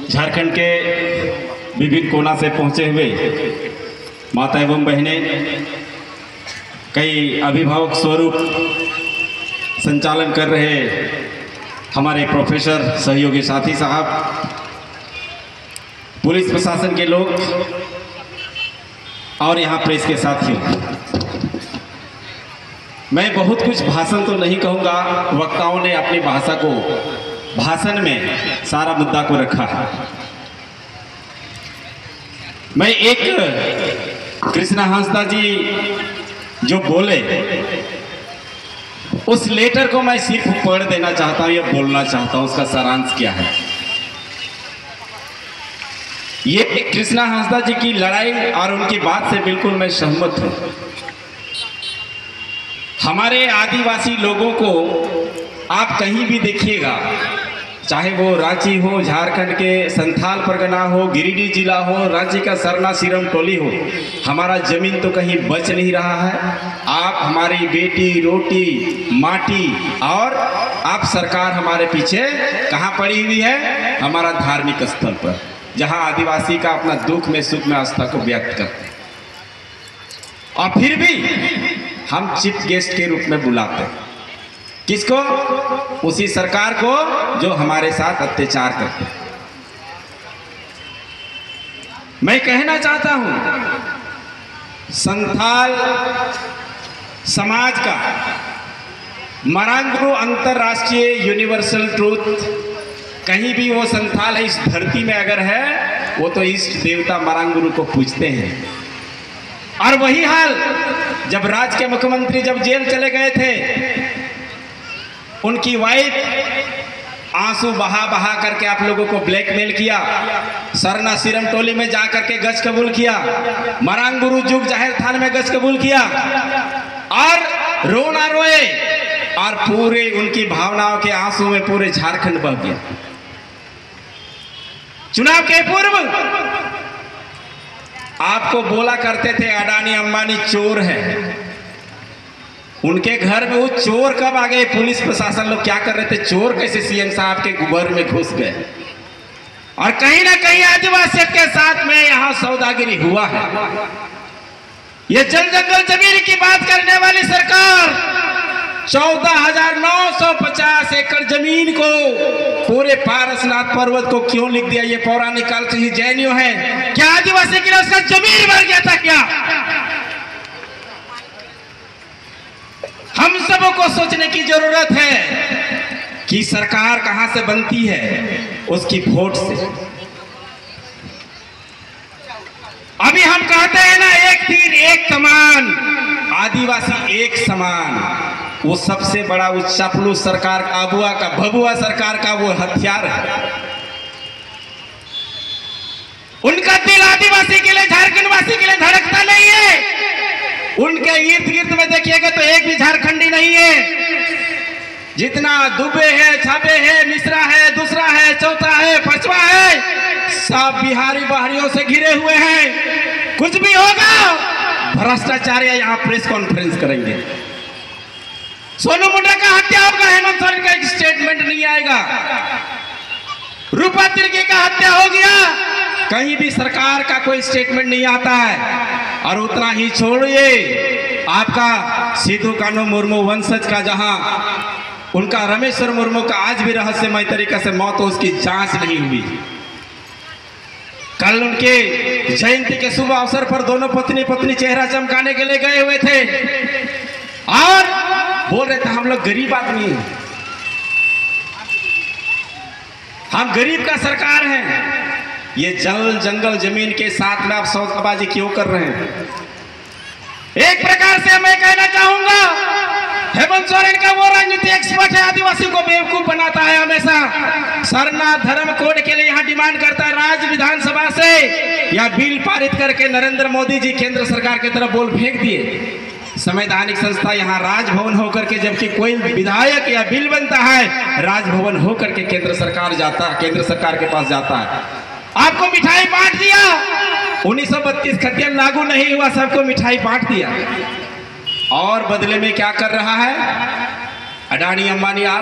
झारखंड के विभिन्न कोना से पहुंचे हुए माता एवं बहनें, कई अभिभावक स्वरूप संचालन कर रहे हमारे प्रोफेसर सहयोगी साथी साहब, पुलिस प्रशासन के लोग और यहाँ प्रेस के साथियों, मैं बहुत कुछ भाषण तो नहीं कहूँगा। वक्ताओं ने अपनी भाषा को भाषण में सारा मुद्दा को रखा है। मैं एक कृष्णा हांसदा जी जो बोले उस लेटर को मैं सिर्फ पढ़ देना चाहता हूँ, या बोलना चाहता हूँ उसका सारांश क्या है। ये कृष्णा हांसदा जी की लड़ाई और उनकी बात से बिल्कुल मैं सहमत हूँ। हमारे आदिवासी लोगों को आप कहीं भी देखिएगा, चाहे वो रांची हो, झारखंड के संथाल परगना हो, गिरिडीह जिला हो, रांची का सरना सिरम टोली हो, हमारा जमीन तो कहीं बच नहीं रहा है। आप हमारी बेटी रोटी माटी और आप सरकार हमारे पीछे कहाँ पड़ी हुई है? हमारा धार्मिक स्थल पर, जहाँ आदिवासी का अपना दुख में सुख में आस्था को व्यक्त करते हैं। और फिर भी हम चीफ गेस्ट के रूप में बुलाते हैं किसको? उसी सरकार को जो हमारे साथ अत्याचार करते हैं। मैं कहना चाहता हूं, संथाल समाज का मरांगुरु अंतरराष्ट्रीय यूनिवर्सल ट्रूथ, कहीं भी वो संथाल है इस धरती में अगर है, वो तो इष्ट देवता मरांगुरु को पूजते हैं। और वही हाल जब राज्य के मुख्यमंत्री जब जेल चले गए थे, उनकी वाइफ आंसू बहा बहा करके आप लोगों को ब्लैकमेल किया, सरना सिरम टोली में जा करके गज कबूल किया, मरांगुरु जुग जाहिर थान में गज कबूल किया और रोना रोए, और पूरे उनकी भावनाओं के आंसू में पूरे झारखंड बह गया। चुनाव के पूर्व आपको बोला करते थे अडानी अंबानी चोर है, उनके घर में वो चोर कब आ गए? पुलिस प्रशासन लोग क्या कर रहे थे? चोर कैसे सीएम साहब के घर में घुस गए? और कहीं ना कहीं आदिवासियों के साथ में यहाँ सौदागिरी हुआ है। ये जल जंगल जमीन की बात करने वाली सरकार 14,950 एकड़ जमीन को, पूरे पारसनाथ पर्वत को क्यों लिख दिया? ये पौराणिक काल से ही जैनियों है। क्या आदिवासी के लिए उसका जमीन भर गया था क्या? हम सबों को सोचने की जरूरत है कि सरकार कहां से बनती है? उसकी वोट से। अभी हम कहते हैं ना, एक तीर एक कमान, आदिवासी एक समान। वो सबसे बड़ा वो चापलूस सरकार का, अबुआ का, भबुआ सरकार का वो हथियार है। उनका दिल आदिवासी के लिए, झारखंडवासी के लिए धड़कता नहीं है। उनके इर्द गिर्द में देखिएगा तो एक भी झारखंडी नहीं है। जितना दुबे है, छाबे है, मिश्रा है, दूसरा है, चौथा है, पचवा है, सब बिहारी बाहरियों से घिरे हुए हैं। कुछ भी होगा भ्रष्टाचार्य यहाँ प्रेस कॉन्फ्रेंस करेंगे। सोनू मुंडा का हत्या होगा, हेमंत सोरेन का एक स्टेटमेंट नहीं आएगा। रूपा तिर्की का हत्या हो गया, कहीं भी सरकार का कोई स्टेटमेंट नहीं आता है। और उतना ही छोड़िए, आपका सिद्धू कान्हू मुर्मू वंशज का, जहां उनका रमेश्वर मुर्मू का आज भी रहस्यमय तरीके से मौत हो, उसकी जांच नहीं हुई। कल उनके जयंती के शुभ अवसर पर दोनों पत्नी पत्नी चेहरा चमकाने के लिए गए हुए थे और बोल रहे थे हम लोग गरीब आदमी हैं, हम गरीब का सरकार है। ये जल जंगल जमीन के साथ में आप सौदाबाजी क्यों कर रहे हैं? एक प्रकार से मैं कहना चाहूंगा, हेमंत सोरेन का वो राजनीति एक्सपर्ट है, आदिवासी को बेवकूफ बनाता है। हमेशा सरना धर्म कोड के लिए यहाँ डिमांड करता है राज्य विधानसभा से, या बिल पारित करके नरेंद्र मोदी जी केंद्र सरकार की तरफ बोल फेंक दिए। संवैधानिक संस्था यहाँ राजभवन होकर के, जबकि कोई विधायक या बिल बनता है राजभवन होकर के केंद्र सरकार जाता है, केंद्र सरकार के पास जाता है। आपको मिठाई बांट दिया, 1932 खतियन लागू नहीं हुआ, सबको मिठाई बांट दिया। और बदले में क्या कर रहा है? अडानी अंबानी